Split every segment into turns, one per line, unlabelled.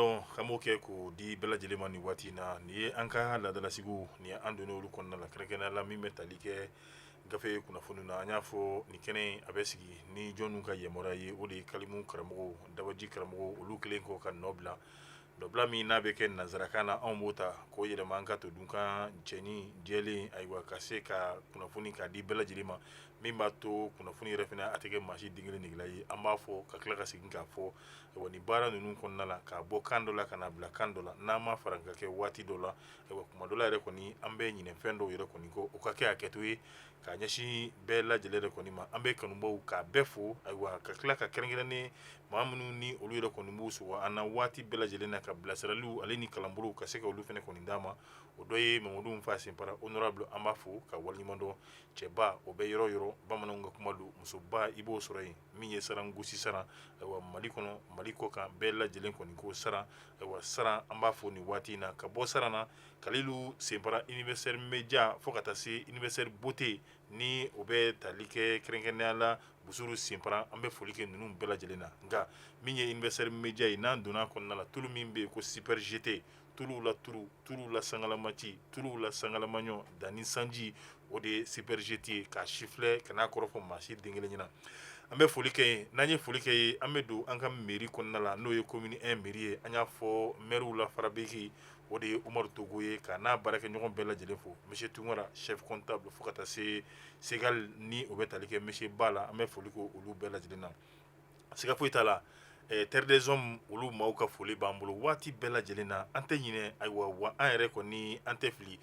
waliɲumandɔn kamo kɛ k'o di bɛɛ lajɛlen ma nin waati na nin ye an ka laadalasigiw ni an donna olu kɔnɔna la kɛrɛnkɛrɛnnenya la min bɛ tali kɛ gafe kunnafoni na an y'a fɔ nin kɛnɛ a bɛ sigi ni jɔnnu ka yamaruya ye o de ye kalimu karamɔgɔw dabaji karamɔgɔw olu kelen kɔ ka nɔ bila nɔbila min n'a bɛ kɛ nanzarakan na anw b'o ta k'o yɛlɛma an ka to dunkan cɛni jɛlen ayiwa ka se ka kunnafoni k'a di bɛɛ lajɛlen ma min b'a to kunnafoni yɛrɛ fana a tɛ kɛ maa si dingelen nigila ye an b'a fɔ ka tila ka segin k'a fɔ ayiwa nin baara ninnu kɔnɔna la k'a bɔ kan dɔ la ka na bila kan dɔ la n'an ma fara ka kɛ waati dɔ la ayiwa kuma dɔ la yɛrɛ kɔni an bɛ ɲinɛ fɛn dɔw yɛrɛ kɔni kɔ o ka kɛ a kɛto ye k'a ɲɛsin bɛɛ lajɛlen yɛrɛ kɔni ma an bɛ kanubaw k'a bɛɛ fo ayiwa ka tila ka kɛrɛnkɛrɛnnen maa minnu ni olu yɛrɛ kɔni b'u sɔgɔ an na waati bɛɛ lajɛlen na ka bilasiraliw ale ni kalanbolow ka se ka olu fana kɔni d'a ma o dɔ ye Mamadu Nfa Senpara honorable an b'a fo ka waliɲumandɔn cɛba o bɛ yɔrɔ yɔrɔ bamananw ka kuma don musoba i b'o sɔrɔ yen min ye saran gosi saran ayiwa Mali kɔnɔ Mali kɔ kan bɛɛ lajɛlen kɔni ko saran ayiwa saran an b'a fo nin waati in na ka bɔ saran na Kalilu Senpara universitaire media fo ka taa se universitaire beauté ni o bɛ tali kɛ kɛrɛnkɛrɛnnenya la Busuru Senpara an bɛ foli kɛ ninnu bɛɛ lajɛlen na nka min ye universitaire media ye n'an donna kɔnɔna la tulu min bɛ yen ko super GT tulu la sangalamati tulu la sangalamaɲɔ dani sanji o de ye super GT ye k'a sifilɛ ka n'a kɔrɔfɔ maa si den kelen ɲɛna an bɛ foli kɛ yen n'an ye foli kɛ yen an bɛ don an ka mairie kɔnɔna la n'o ye commune 1 mairie ye an y'a fɔ maire la farabeki o de ye Umaru Togo ye ka n'a baarakɛɲɔgɔn bɛɛ lajɛlen fo monsieur Tunkara chef comptable fo ka taa se Segal ni o bɛ tali kɛ monsieur Bala an bɛ foli kɛ olu bɛɛ lajɛlen na siga foyi t'a la terre des hommes olu maaw ka foli b'an bolo waati bɛɛ lajɛlen na an tɛ ɲinɛ ayiwa wa an yɛrɛ kɔni an tɛ fili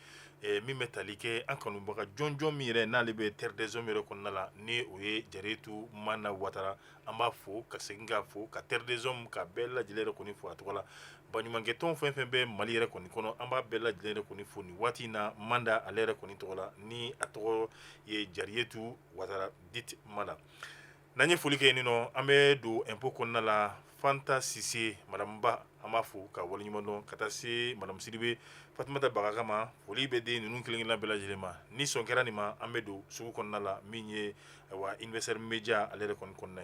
min bɛ tali kɛ an kanubaga jɔnjɔn min yɛrɛ n'ale bɛ terre des hommes yɛrɛ kɔnɔna la ni o ye Jaretu Mana Watara an b'a fo ka segin k'a fo ka terre des hommes ka bɛɛ lajɛlen yɛrɛ kɔni fo a tɔgɔ la baɲumankɛtɔn fɛn fɛn bɛ Mali yɛrɛ kɔni kɔnɔ an b'a bɛɛ lajɛlen yɛrɛ kɔni fo nin waati in na Manda ale yɛrɛ kɔni tɔgɔ la ni a tɔgɔ ye Jaretu Watara dit Manda n'an ye foli kɛ yen nɔ an bɛ don impôt kɔnɔna la Fanta Sise madame Ba an b'a fo ka waliɲumandɔn ka taa se madame Sidibe Fatumata Bagaga ma foli bɛ den ninnu kelen kelenna bɛɛ lajɛlen ma ni sɔn kɛra nin ma an bɛ don sugu kɔnɔna la min ye universel media ale yɛrɛ kɔni kɔnɔna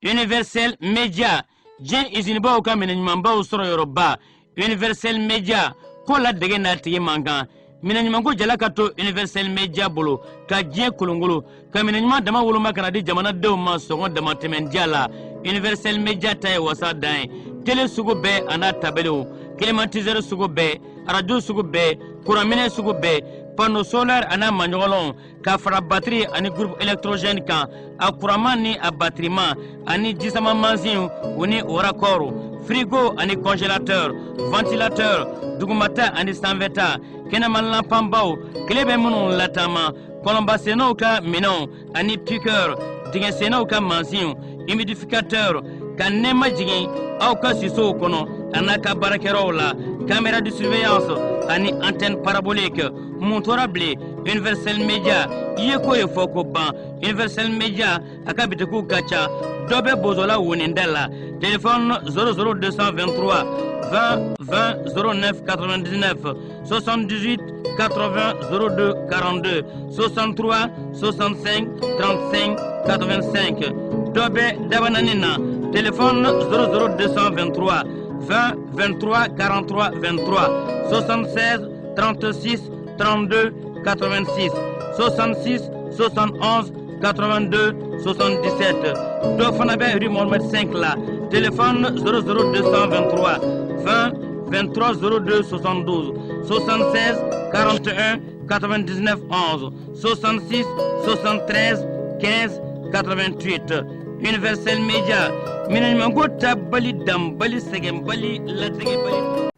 ye
universel media diɲɛ izinibaw ka minɛɲumanbaw sɔrɔ yɔrɔba universel media ko la dege n'a tigi man kan minɛɲumanko jala ka to universel media bolo ka diɲɛ kolongolo ka minɛɲuman dama woloma ka na di jamanadenw ma sɔngɔ damatɛmɛdiya la universel media ta ye wasa dan ye télé sugu bɛɛ a n'a tabelew climatiseur sugu bɛɛ radio sugu bɛɛ kuranminɛ sugu bɛɛ panneau solaire a n'a maɲɔgɔnlɔnw ka fara batiri ani groupe électrogène kan a kuranman ni a batirima ani jisama mansin u ni o raccord frigo ani congélateur ventilateur dugumata ani sanfɛta kɛnɛmalanpanbaw tile bɛ minnu latama kɔlɔnbasennaw ka minɛnw ani piqueur dingɛsennaw ka mansinw humidificateur ka nɛɛma jigin aw ka sisow kɔnɔ a n'a ka baarakɛyɔrɔw la caméra de surveillance ani antenne parabolique mun tora bilen universel media i ye ko ye fɔ ko ban universel media a ka bitikiw ka ca dɔ bɛ bozola woninda la téléphone 00223 20 20 09 99 78 80 02 42 63 65 35 85 dɔ bɛ dabanani na téléphone 00223 20 23 43 23 76 36 32 86 66 71 82 77 dɔ fana bɛ rue Mohamed 5 la téléphone 00223 20 23 02 72 76 41 99 11 66 73 15 88 universel media minɛɲumanko ta bali dan bali sɛgɛn bali ladege bali.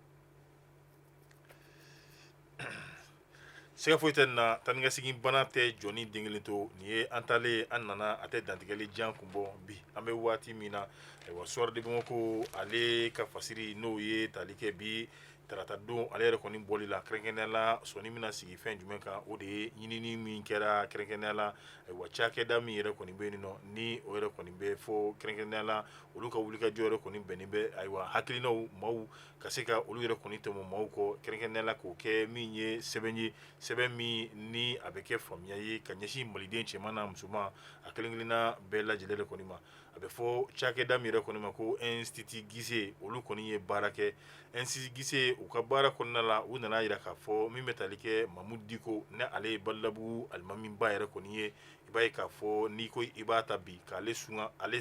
siga foyi tɛ nin na tani ka segin bana tɛ jɔni den kelen to nin ye an talen an nana a tɛ dantigɛli jan kun bɔ bi an bɛ waati min na ayiwa soir de Bamako ale ka fasiri n'o ye tali kɛ bi tarata don ale yɛrɛ kɔni bɔli la kɛrɛnkɛrɛnnenya la sɔnni mina sigi fɛn jumɛn kan o de ye ɲinini min kɛra kɛrɛnkɛrɛnnenya la ayiwa cakɛda min yɛrɛ kɔni bɛ yen nɔ ni o yɛrɛ kɔni bɛ fɔ kɛrɛnkɛrɛnnenya la olu ka wulikajɔ yɛrɛ kɔni bɛnnen bɛ ayiwa hakilinaw maaw ka se ka olu yɛrɛ kɔni tɛmɛ maaw kɔ kɛrɛnkɛrɛnnenya la k'o kɛ min ye sɛbɛn min ni a bɛ kɛ faamuya ye ka ɲɛsin maliden cɛman n'a musoman a kelen kelenna bɛɛ lajɛlen de kɔni ma a bɛ fɔ cakɛda min yɛrɛ kɔni ma ko institut Guissé olu kɔni ye baara kɛ institut Guissé u ka baara kɔnɔna la u nana yira k'a fɔ min bɛ tali kɛ Mamudu Diko ne ale ye Badalabugu alimamiba yɛrɛ kɔni ye i b'a ye k'a fɔ n'i ko i b'a ta bi k'ale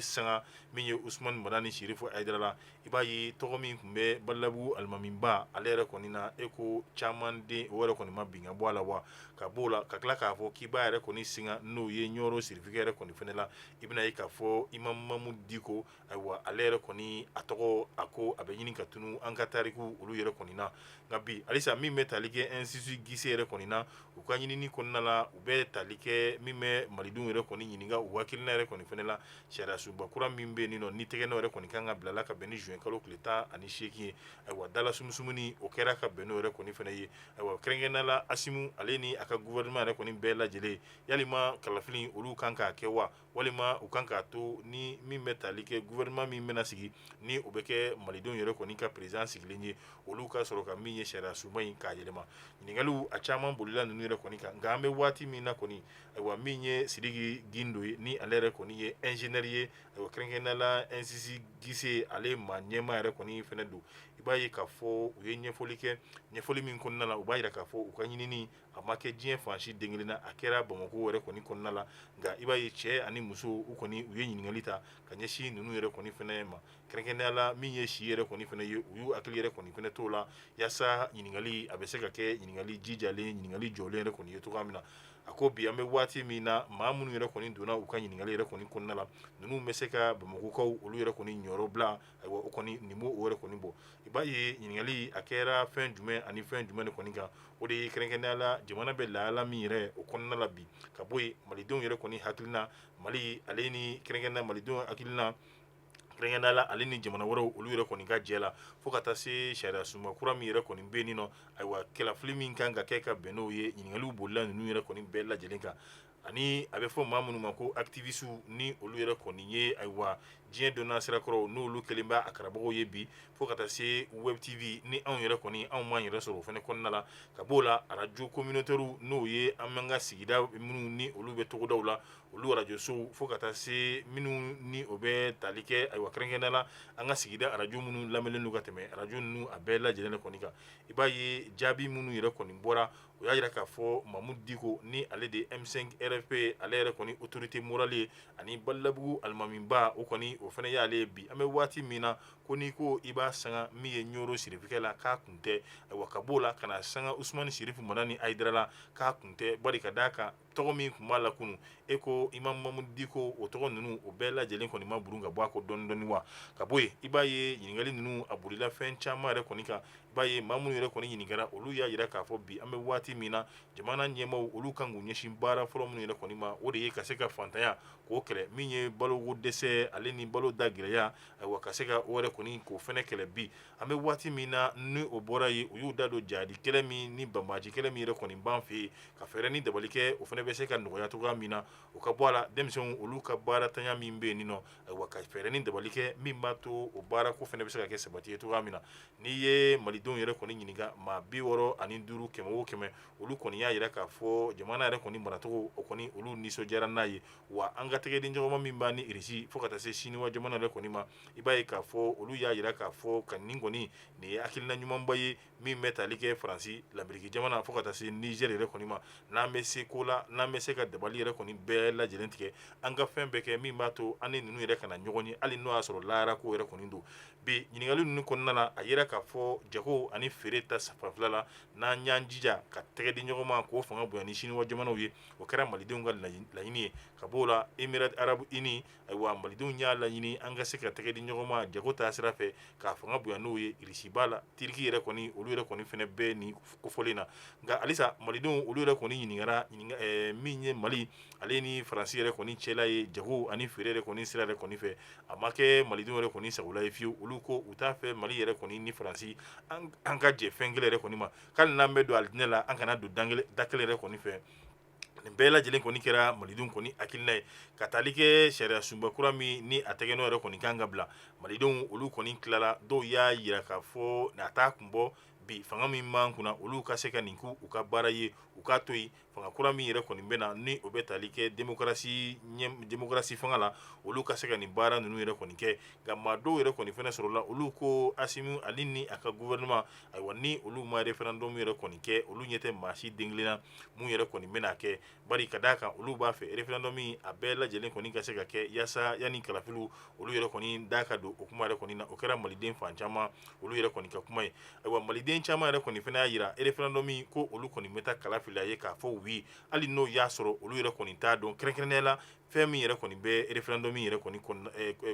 sanga min ye Usumani Madani Sirifu Hayidara la i b'a ye tɔgɔ min tun bɛ Badalabugu alimamiba ale yɛrɛ kɔni na e ko caman den o yɛrɛ kɔni ma bin ka bɔ a la wa ka b'o la ka tila k'a fɔ k'i b'a yɛrɛ kɔni singa n'o ye Ɲɔrɔ Sirifikɛ yɛrɛ kɔni fɛnɛ la i bɛna ye k'a fɔ Imam Mamudu Diko ayiwa ale yɛrɛ kɔni a tɔgɔ a ko a bɛ ɲini ka tunu an ka tariku olu yɛrɛ kɔni na nka bi halisa min bɛ tali kɛ institut Guissé yɛrɛ kɔni na u ka ɲinini kɔnɔna la u bɛ tali kɛ min bɛ malidenw yɛrɛ kɔni ɲininka u hakilina yɛrɛ kɔni fɛnɛ la sariya sunba kura min bɛ yen nɔ ni tɛgɛnɔ yɛrɛ kɔni kan ka bila la ka bɛn ni juin kalo tile 18 ye ayiwa dala sumusumuni o kɛra ka bɛn n'o yɛrɛ kɔni fɛnɛ ye ayiwa kɛrɛnkɛrɛnnenya la Asimu ale ni a ka gouvernement yɛrɛ kɔni bɛɛ lajɛlen yalima kalafili olu kan k'a kɛ wa walima u kan k'a to ni min bɛ tali kɛ gouvernement min bɛna sigi ni o bɛ kɛ malidenw yɛrɛ kɔni ka président sigilen ye olu ka sɔrɔ ka min ye sariya sunba in k'a yɛlɛma ɲininkaliw a caman bolila ninnu yɛrɛ kɔni kan nka an bɛ waati min na kɔni ayiwa min ye Sidiki Gindo ye ni ale yɛrɛ kɔni ye ingénieur ye ayiwa kɛrɛnkɛrɛnnenya la institut Guissé ale maa ɲɛmaa yɛrɛ kɔni fɛnɛ don i b'a ye k'a fɔ u ye ɲɛfɔli kɛ ɲɛfɔli min kɔnɔna la u b'a yira k'a fɔ u ka ɲinini a ma kɛ diɲɛ fan si den kelen na a kɛra Bamako yɛrɛ kɔni kɔnɔna la nka i b'a ye cɛ ani muso u kɔni u ye ɲininkali ta ka ɲɛsin ninnu yɛrɛ kɔni fɛnɛ ma kɛrɛnkɛrɛnnenya la min ye si yɛrɛ kɔni fɛnɛ ye u y'u hakili yɛrɛ kɔni fɛnɛ t'o la yaasa ɲininkali a bɛ se ka kɛ ɲininkali jijalen ɲininkali jɔlen yɛrɛ kɔni ye cogoya min na a ko bi an bɛ waati min na maa minnu yɛrɛ kɔni donna u ka ɲininkali yɛrɛ kɔni kɔnɔna la ninnu bɛ se ka Bamakokaw olu yɛrɛ kɔni ɲɔrɔ bila ayiwa o kɔni nin b'o o yɛrɛ kɔni bɔ i b'a ye ɲininkali a kɛra fɛn jumɛn ani fɛn jumɛn de kɔni kan o de ye kɛrɛnkɛrɛnnenya la jamana bɛ lahala min yɛrɛ o kɔnɔna la bi ka bɔ yen malidenw yɛrɛ kɔni hakilina Mali ale ni kɛrɛnkɛrɛnnenya malidenw hakilina kɛrɛnkɛrɛnnenya la ale ni jamana wɛrɛw olu yɛrɛ kɔni ka jɛ la fo ka taa se sariya sunba kura min yɛrɛ kɔni bɛ yen nɔ ayiwa kɛlɛfili min kan ka kɛ ka bɛn n'o ye ɲininkaliw bolila ninnu yɛrɛ kɔni bɛɛ lajɛlen kan ani a bɛ fɔ maa minnu ma ko activistes ni olu yɛrɛ kɔni ye ayiwa diɲɛ donna sirakɔrɔ n'olu kɛlen bɛ a karamɔgɔw ye bi fo ka taa se web tv ni anw yɛrɛ kɔni anw m'an yɛrɛ sɔrɔ o fɛnɛ kɔnɔna la ka b'o la radio communautaire n'o ye an b'an ka sigida minnu ni olu bɛ togodaw la olu radio sow fo ka taa se minnu ni o bɛ tali kɛ ayiwa kɛrɛnkɛrɛnnenya la an ka sigida radio minnu lamɛnlen don ka tɛmɛ radio ninnu a bɛɛ lajɛlen kɔni kan i b'a ye jaabi minnu yɛrɛ kɔni bɔra o y'a yira k'a fɔ Mamudu Diko ni ale de M5 RFP ale yɛrɛ kɔni autorité morale ye ani Badalabugu alimamiba o kɔni o fɛnɛ y'ale ye bi an bɛ waati min na ko n'i ko i b'a sanga min ye Ɲɔrɔ Sirifikɛ la k'a kun tɛ ayiwa ka b'o la ka na sanga Usumani Sirifu Madani Hayidara la k'a kun tɛ bari ka d'a kan tɔgɔ min tun b'a la kunun e ko Imam Mamudu Diko o tɔgɔ ninnu o bɛɛ lajɛlen kɔni ma burun ka bɔ a kɔ dɔɔni dɔɔni wa ka bɔ yen i b'a ye ɲininkali ninnu a bolila fɛn caman yɛrɛ kɔni kan i b'a ye maa minnu yɛrɛ kɔni ɲininkara olu y'a yira k'a fɔ bi an bɛ waati min na jamana ɲɛmaaw olu kan k'u ɲɛsin baara fɔlɔ minnu yɛrɛ kɔni ma o de ye ka se ka fantanya k'o kɛlɛ min ye baloko dɛsɛ ale ni balo da gɛlɛya ayiwa ka se ka o yɛrɛ kɔni k'o fɛnɛ kɛlɛ bi an bɛ waati min na ni o bɔra yen u y'u da don jadi kɛlɛ min ni banbaji kɛlɛ min yɛrɛ kɔni b'an fɛ yen ka fɛɛrɛ ni dabali kɛ o fɛnɛ bɛ se ka nɔgɔya cogoya min na o ka bɔ a la denmisɛnw olu ka baara tanya min bɛ yen nin nɔ ayiwa ka fɛɛrɛ ni dabali kɛ min b'a to o baara ko fɛnɛ bɛ se ka kɛ sabati ye cogoya min na n'i ye malidenw yɛrɛ kɔni ɲininka maa 65 kɛmɛ o kɛmɛ olu kɔni y'a yira k'a fɔ jamana yɛrɛ kɔni maracogo o kɔni olu nisɔndiyara n'a ye wa an ka tɛgɛden ɲɔgɔnma min b'a ni irisi fo ka taa se siniwa jamana yɛrɛ kɔni ma i b'a ye k'a fɔ olu y'a yira k'a fɔ ka nin kɔni nin ye hakilina ɲumanba ye min bɛ tali kɛ Faransi lameriki jamana fo ka taa se Niger yɛrɛ kɔni ma n'an bɛ se ko la n'an bɛ se ka dabali yɛrɛ kɔni bɛɛ lajɛlen tigɛ an ka fɛn bɛɛ kɛ min b'a to an ni ninnu yɛrɛ kana ɲɔgɔn ye hali n'o y'a sɔrɔ lahara ko yɛrɛ kɔni don bi ɲininkali ninnu kɔnɔna la a yira k'a fɔ jago ani feere ta fanfɛla la n'an y'an jija ka tɛgɛdi ɲɔgɔn ma k'o fanga bonya ni siniwa jamanaw ye o kɛra malidenw ka laɲini ye ka b'o la Emirate Arabu Uni ayiwa malidenw y'a laɲini an ka se ka tɛgɛdi ɲɔgɔn ma jago ta sira fɛ k'a fanga bonya n'o ye irisi b'a la tiriki yɛrɛ kɔni olu yɛrɛ kɔni fɛnɛ bɛɛ ni kofɔlen na nka halisa malidenw olu yɛrɛ kɔni ɲininkara min ye Mali ale ni Faransi yɛrɛ kɔni cɛla ye jago ani feere yɛrɛ kɔni sira yɛrɛ kɔni fɛ a ma kɛ malidenw yɛrɛ kɔni sagola ye fiyewu olu ko u t'a fɛ Mali yɛrɛ kɔni ni Faransi an ka jɛ fɛn kelen yɛrɛ kɔni ma k'ali n'an bɛ don alijinɛ la an kana don da kelen yɛrɛ kɔni fɛ nin bɛɛ lajɛlen kɔni kɛra malidenw kɔni hakilina ye ka tali kɛ sariya sunba kura min ni a tɛgɛnɔ yɛrɛ kɔni kan ka bila malidenw olu kɔni tilala dɔw y'a yira k'a fɔ a t'a kun bɔ bi fanga min b'an kunna olu ka se ka nin k'u ka baara ye u k'a to yen fanga kura min yɛrɛ kɔni bɛ na ni o bɛ tali kɛ démocratie fanga la olu ka se ka nin baara ninnu yɛrɛ kɔni kɛ nka maa dɔw yɛrɛ kɔni fɛnɛ sɔrɔla olu ko Asimu ali ni a ka gouvernement ayiwa ni olu ma référendum yɛrɛ kɔni kɛ olu ɲɛ tɛ maa si den kelenna mun yɛrɛ kɔni bɛna kɛ bari ka d'a kan olu b'a fɛ référendum a bɛɛ lajɛlen kɔni ka se ka kɛ yaasa yanni kalafiliw olu yɛrɛ kɔni da ka don o kuma yɛrɛ kɔni na o kɛra maliden fan caman olu yɛrɛ kɔni ka kuma ye ayiwa maliden caman yɛrɛ kɔni fɛnɛ y'a yira référendum ko olu kɔni bɛ taa kalafili a ye k'a fɔ oui hali n'o y'a sɔrɔ olu yɛrɛ kɔni t'a dɔn kɛrɛnkɛrɛnnenya la fɛn min yɛrɛ kɔni bɛ référendum yɛrɛ kɔni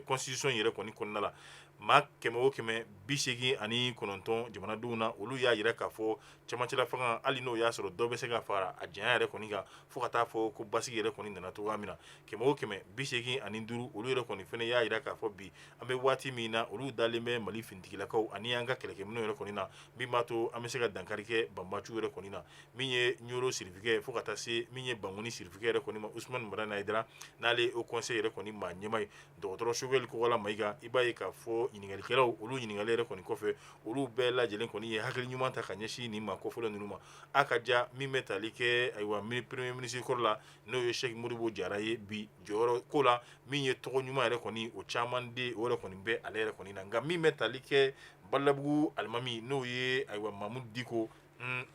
constitution yɛrɛ kɔni kɔnɔna la maa 189 jamanadenw na olu y'a yira k'a fɔ cɛmancɛla fanga hali n'o y'a sɔrɔ dɔ bɛ se ka fara a janya yɛrɛ kɔni kan fo ka taa fɔ ko basigi yɛrɛ kɔni nana cogoya min na 185 olu yɛrɛ kɔni fɛnɛ y'a yira k'a fɔ bi an bɛ waati min na olu dalen bɛ Mali finitigilakaw ani an ka kɛlɛkɛminɛw yɛrɛ kɔni na min b'a to an bɛ se ka dankari kɛ banbaciw yɛrɛ kɔni na min ye Ɲoro sirifikɛ fo ka taa se min ye Bangoni sirifikɛ yɛrɛ kɔni ma Usumani Marana Hayidara n'ale au conseil yɛrɛ kɔni maa ɲɛma ye dɔgɔtɔrɔ Choguel Kɔgɔla Mayiga i b'a ye k'a fɔ ɲiningalikɛlaw olu ɲininkali yɛrɛ kɔni kɔfɛ olu bɛɛ lajɛlen kɔni ye hakili ɲuman ta ka ɲɛsin nin maa kɔfɔlɔ ninnu ma a ka ja min bɛ tali kɛ ayiwa premier ministre kɔrɔ la n'o ye Cheikh Modibo Jara ye bi jɔyɔrɔ ko la min ye tɔgɔ ɲuman yɛrɛ kɔni o caman de o yɛrɛ kɔni bɛ ale yɛrɛ kɔni na nka min bɛ tali kɛ Balabugu alimami n'o ye ayiwa Mamudu Diko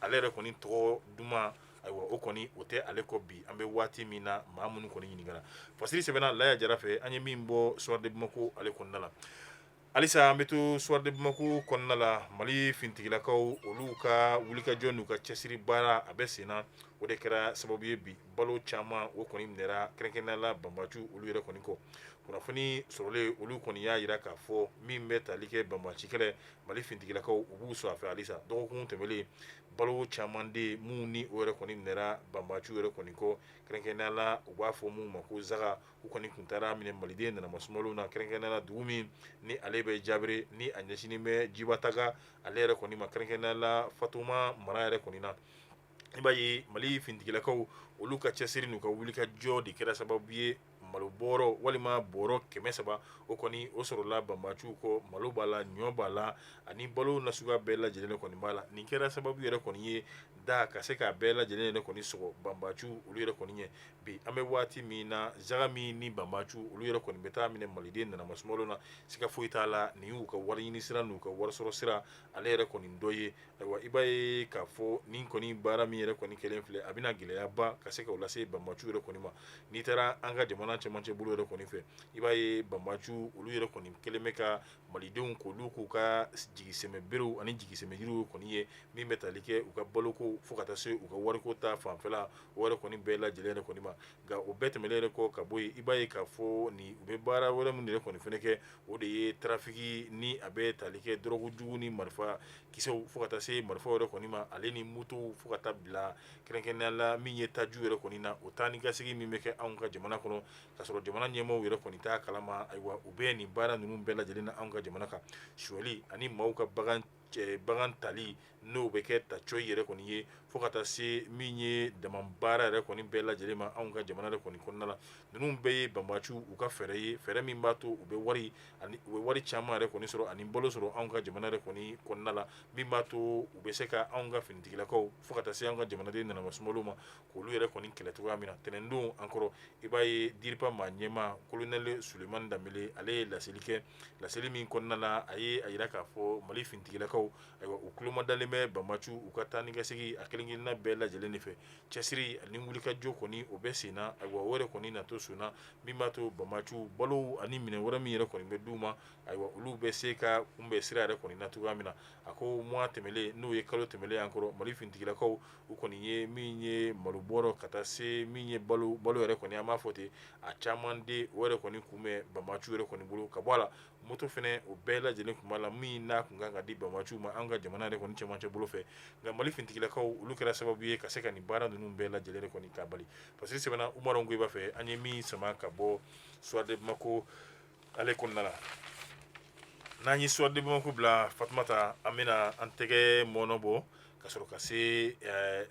ale yɛrɛ kɔni tɔgɔ duman ayiwa o kɔni o tɛ ale kɔ bi an bɛ waati min na maa minnu kɔni ɲininkara fasiri sɛbɛnna Laya Jara fɛ an ye min bɔ Soir de Bamako ale kɔnɔna la halisa an bɛ to Soir de Bamako kɔnɔna la Mali finitigilakaw olu ka wulikajɔ n'u ka cɛsiri baara a bɛ sen na o de kɛra sababu ye bi balo caman o kɔni minɛra kɛrɛnkɛrɛnnenya la banbaciw olu yɛrɛ kɔni kɔ kunnafoni sɔrɔlen olu kɔni y'a yira k'a fɔ min bɛ tali kɛ banbaci kɛlɛ Mali finitigilakaw u b'u sɔrɔ a fɛ halisa dɔgɔkun tɛmɛlen balo caman de mun ni o yɛrɛ kɔni minɛra banbaciw yɛrɛ kɔni kɔ kɛrɛnkɛrɛnnenya la u b'a fɔ mun ma ko zaga u kɔni kun taara minɛ maliden nana masumalo na kɛrɛnkɛrɛnnenya la dugu min ni ale bɛ Jabere ni a ɲɛsinin bɛ Jibataga ale yɛrɛ kɔni ma kɛrɛnkɛrɛnnenya la Fatoma mara yɛrɛ kɔni na i b'a ye Mali finitigilakaw olu ka cɛsiri n'u ka wulikajɔ de kɛra sababu ye malo bɔrɔ walima bɔrɔ 300 o kɔni o sɔrɔla banbaciw kɔ malo b'a la ɲɔ b'a la ani balo nasuguya bɛɛ lajɛlen kɔni b'a la nin kɛra sababu yɛrɛ kɔni ye da ka se k'a bɛɛ lajɛlen yɛrɛ kɔni sɔgɔ banbaciw olu yɛrɛ kɔni ye bi an bɛ waati min na zaga min ni banbaciw olu yɛrɛ kɔni bɛ taa minɛ maliden nana masumalo na siga foyi t'a la nin y'u ka wari ɲini sira n'u ka wari sɔrɔ sira ale yɛrɛ kɔni dɔ ye ayiwa i b'a ye k'a fɔ nin kɔni baara min yɛrɛ kɔni kɛlen filɛ a bɛna gɛlɛyaba ka se k'o lase banbaciw yɛrɛ kɔni ma n'i taara an ka jamana cɛmancɛ bolo yɛrɛ kɔni fɛ i b'a ye banbaciw olu yɛrɛ kɔni kelen bɛ ka malidenw k'olu k'u ka jigisɛmɛberew ani jigisɛmɛjiriw kɔni ye min bɛ tali kɛ u ka baloko fo ka taa se u ka wariko ta fanfɛla o yɛrɛ kɔni bɛɛ lajɛlen yɛrɛ kɔni ma nka o bɛɛ tɛmɛlen yɛrɛ kɔ ka bɔ yen i b'a ye k'a fɔ ni u bɛ baara wɛrɛ min yɛrɛ kɔni fɛnɛ kɛ o de ye trafiki ni a bɛ tali kɛ dɔrɔgujugu ni marifa kisɛw fo ka taa se marifaw yɛrɛ kɔni ma ale ni motow fo ka taa bila kɛrɛnkɛrɛnnenya la min ye taaju yɛrɛ kɔni na o taa ni ka segin min bɛ kɛ anw ka jamana kɔnɔ ka sɔrɔ jamana ɲɛmaaw yɛrɛ kɔni t'a kalama ayiwa u bɛ nin baara ninnu bɛɛ lajɛlen na anw ka jamana kan suɲɛli ani maaw ka bagan tali n'o bɛ kɛ tacoyi yɛrɛ kɔni ye fo ka taa se min ye dama baara yɛrɛ kɔni bɛɛ lajɛlen ma anw ka jamana yɛrɛ kɔni kɔnɔna la ninnu bɛɛ ye banbaciw u ka fɛɛrɛ ye fɛɛrɛ min b'a to u bɛ wari caman yɛrɛ kɔni sɔrɔ ani balo sɔrɔ anw ka jamana yɛrɛ kɔni kɔnɔna la min b'a to u bɛ se ka anw ka finitigilakaw fo ka taa se anw ka jamanaden nana masumalo ma k'olu yɛrɛ kɔni kɛlɛ cogoya min na tɛnɛndon an kɔrɔ i b'a ye diripa maa ɲɛma kolonɛli Sulemani Danbele ale ye laseli kɛ laseli min kɔnɔna la a ye a yira k'a fɔ Mali finitigilakaw ayiwa u tulo dalen bɛ banbaciw u ka taa ni ka segin a kelen-kelenna bɛɛ lajɛlen de fɛ cɛsiri ani wulikajɔ kɔni o bɛ sen na ayiwa o yɛrɛ kɔni nato sonna min b'a to banbaciw balo ani minɛn wɛrɛ min yɛrɛ kɔni bɛ d'u ma ayiwa olu bɛ se ka kunbɛn sira yɛrɛ kɔni na cogoya min na a ko mois tɛmɛlen n'o ye kalo tɛmɛlen an kɔrɔ Mali finitigilakaw u kɔni ye min ye malo bɔrɔ ka taa se min ye balo yɛrɛ kɔni an b'a fɔ ten a caman de o yɛrɛ kɔni kunbɛn banbaciw yɛrɛ kɔni bolo ka bɔ a la moto fɛnɛ o bɛɛ lajɛlen kun b'a la min n'a kun kan ka di banbaciw ma an ka jamana yɛrɛ kɔni cɛmancɛ cɛ bolo fɛ nka mali fintigilakaw olu kɛra sababu ye ka se ka nin baara ninnu bɛɛ lajɛlen kɔni k'a bali parce que sɛbɛnna umaru ngo i b'a fɛ an ye min sama ka bɔ soir de bamako ale kɔnɔna la n'an ye soir de bamako bila fatumata an bɛna an tɛgɛ mɔnɔ bɔ ka sɔrɔ ka se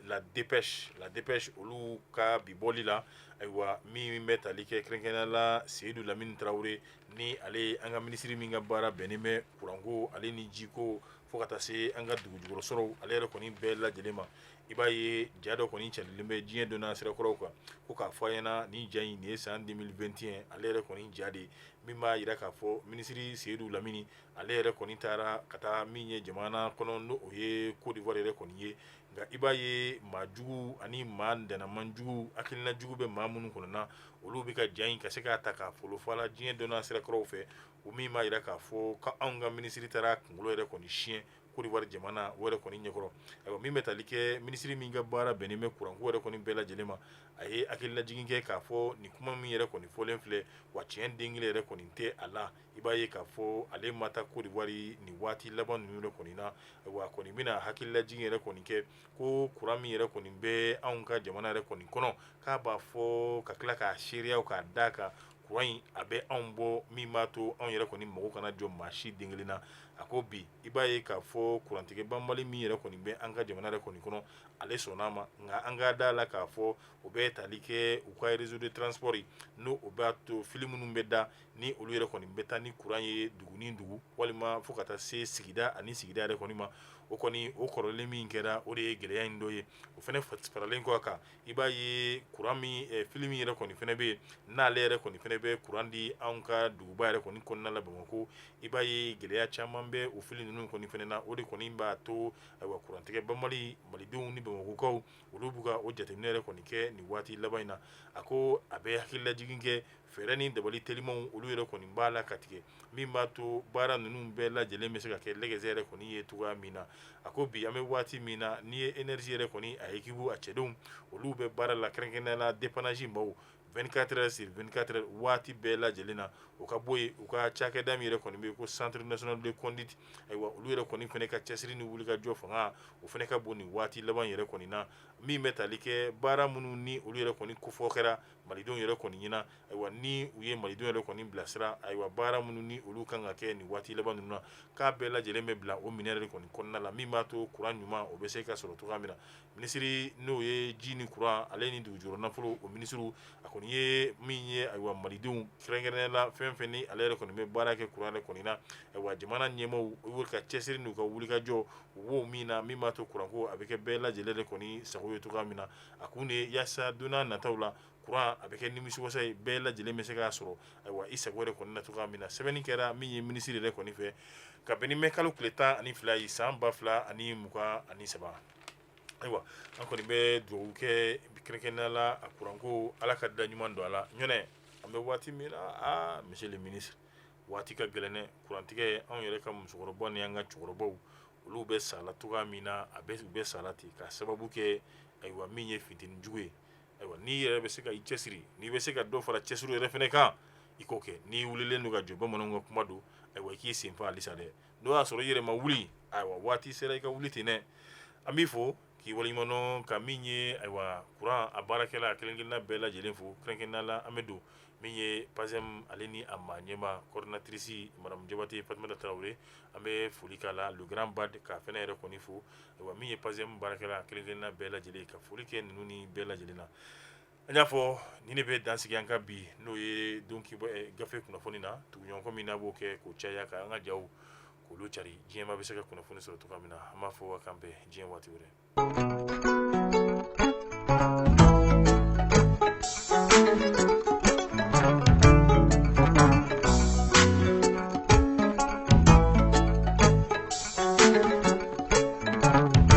la dépêche olu ka bibɔli la ayiwa min bɛ tali kɛ kɛrɛnkɛrɛnnenya la seyidu lamini tarawele ni ale an ka minisiri min ka baara bɛnnen bɛ kuranko ale ni jiko fo ka taa se an ka dugujukɔrɔ sɔrɔw ale yɛrɛ kɔni bɛɛ lajɛlen ma i b'a ye ja dɔ kɔni cɛlilen bɛ diɲɛ donna sirakɔrɔw kan ko k'a fɔ a ɲɛna nin ja in nin ye san 2021 ale yɛrɛ kɔni ja de min b'a yira k'a fɔ minisiri seyidu lamini ale yɛrɛ kɔni taara ka taa min ye jamana kɔnɔ n'o ye Côte d'Ivoire yɛrɛ kɔni ye nka i b'a ye maa jugu ani maa dɛnnaman jugu hakilina jugu bɛ maa minnu kɔnɔna olu bɛ ka ja in ka se k'a ta k'a folofɔ a la diɲɛ donna sirakɔrɔw fɛ o min b'a yira k'a fɔ ko anw ka minisiri taara kunkolo yɛrɛ kɔni siɲɛ Côte d'Ivoire jamana o yɛrɛ kɔni ɲɛkɔrɔ ayiwa min bɛ tali kɛ minisiri min ka baara bɛnnen bɛ kuranko yɛrɛ kɔni bɛɛ lajɛlen ma a ye hakililajigin kɛ k'a fɔ nin kuma min yɛrɛ kɔni fɔlen filɛ wa tiɲɛ den kelen yɛrɛ kɔni tɛ a la i b'a ye k'a fɔ ale ma taa Côte d'Ivoire nin waati laban ninnu yɛrɛ kɔni na wa kɔni bɛna hakililajigin yɛrɛ kɔni kɛ ko kuran min yɛrɛ kɔni bɛ anw ka jamana yɛrɛ kɔni kɔnɔ k'a b'a fɔ ka tila k'a seereyaw k'a d'a kan kuran in a bɛ anw bɔ min b'a to anw yɛrɛ kɔni mago kana jɔ maa si den kelen na a ko bi i b'a ye k'a fɔ kurantigɛ banbali min yɛrɛ kɔni bɛ an ka jamana yɛrɛ kɔni kɔnɔ ale sɔnn'a ma nka an ka da la k'a fɔ o bɛ tali kɛ u ka réseau de transport n'o o b'a to fili minnu bɛ da ni olu yɛrɛ kɔni bɛ taa ni kuran ye dugu ni dugu walima fo ka taa se sigida ani sigida yɛrɛ kɔni ma o kɔni o kɔrɔlen min kɛra o de ye gɛlɛya in dɔ ye o fana faralen kɔ a kan i b'a ye kuran min fili min yɛrɛ kɔni fana bɛ yen n'ale yɛrɛ kɔni fana bɛ kuran di anw ka duguba yɛrɛ kɔni kɔnɔna la Bamako i b'a ye gɛlɛya caman bɛ o fili ninnu kɔni fana na o de kɔni b'a to ayiwa kurantigɛ banbali malidenw ni Bamakokaw olu b'u ka o jateminɛ yɛrɛ kɔni kɛ nin waati laban in na a ko a bɛ hakililajigin kɛ fɛɛrɛ ni dabali telimanw olu yɛrɛ kɔni b'a la ka tigɛ min b'a to baara ninnu bɛɛ lajɛlen bɛ se ka kɛ lɛgɛsɛ yɛrɛ kɔni ye cogoya min na a ko bi an bɛ waati min na n'i ye énergie yɛrɛ kɔni a équipe a cɛdenw olu bɛ baara la kɛrɛnkɛrɛnnenya la dépannage maaw 24 heures sur 24 heures waati bɛɛ lajɛlen na o ka bɔ yen u ka cakɛda min yɛrɛ kɔni bɛ yen ko centre national de conduite ayiwa olu yɛrɛ kɔni fana ka cɛsiri ni wulikajɔ fanga o fana ka bon nin waati laban yɛrɛ kɔni na min bɛ tali kɛ baara minnu ni olu yɛrɛ kɔni kofɔ kɛra malidenw yɛrɛ kɔni ɲɛna ayiwa ni u ye malidenw yɛrɛ kɔni bilasira ayiwa baara minnu ni olu kan ka kɛ nin waati laban ninnu na k'a bɛɛ lajɛlen bɛ bila o minɛ yɛrɛ kɔni kɔnɔna la min b'a to kuran ɲuman o bɛ se ka sɔrɔ cogoya min na minisiri n'o ye ji ni kuran ale ni dugujukɔrɔ nafolo o minisiriw a kɔni ye min ye ayiwa malidenw kɛrɛnkɛrɛnnenya la fɛn fɛn ni ale yɛrɛ kɔni bɛ baara kɛ kuran yɛrɛ kɔni na ayiwa jamana ɲɛmaaw u ka cɛsiri n'u ka wulikajɔ u b'o min na min b'a to kuranko a bɛ kɛ bɛɛ lajɛlen de kɔni sago ye cogoya min na a kun de ye yaasa don n'a nataw la kuran a bɛ kɛ nimisiwasa ye bɛɛ lajɛlen bɛ se k'a sɔrɔ ayiwa i sago yɛrɛ kɔni na cogoya min na sɛbɛnni kɛra min ye minisiri yɛrɛ kɔni fɛ kabini mɛ kalo tile 12 ye san 2023 ayiwa an kɔni bɛ dugawu kɛ kɛrɛnkɛrɛnnenya la a kuranko ala ka da ɲuman don a la ɲɔnɛ an bɛ waati min na monsieur le ministre waati ka gɛlɛn dɛ kurantigɛ anw yɛrɛ ka musokɔrɔbaw ni an ka cɛkɔrɔbaw olu bɛ sala cogoya min na u bɛ sala ten ka sababu kɛ ayiwa min ye fitini jugu ye ayiwa n'i yɛrɛ bɛ se ka i cɛsiri n'i bɛ se ka dɔ fara cɛsiri yɛrɛ fana kan i k'o kɛ n'i wulilen don ka jɔ bamananw ka kuma don ayiwa i k'i sen fa halisa dɛ n'o y'a sɔrɔ i yɛrɛ ma wuli ayiwa waati sera i ka wuli ten dɛ an b'i fo k'i waleɲumandɔn ka min ye ayiwa kuran a baarakɛla a kelen-kelenna bɛɛ lajɛlen fo kɛrɛnkɛrɛnnenya la an bɛ don min ye PASEM ale ni a maa ɲɛma coordinatrice madame Jabate Fatumata Tarawele an bɛ foli k'a la le grand bad k'a fɛnɛ yɛrɛ kɔni fo ayiwa min ye PASEM baarakɛla a kelen-kelenna bɛɛ lajɛlen ka foli kɛ ninnu ni bɛɛ lajɛlen na an y'a fɔ ni ne bɛ dansigi an ka bi n'o ye donc gafe kunnafoni na tuguɲɔgɔnkɔ min n'a b'o kɛ k'o caya ka an ka jaw k'olu cari diɲɛma bɛ se ka kunnafoni sɔrɔ cogoya min na an b'a fɔ a kan bɛn diɲɛ waati wɛrɛ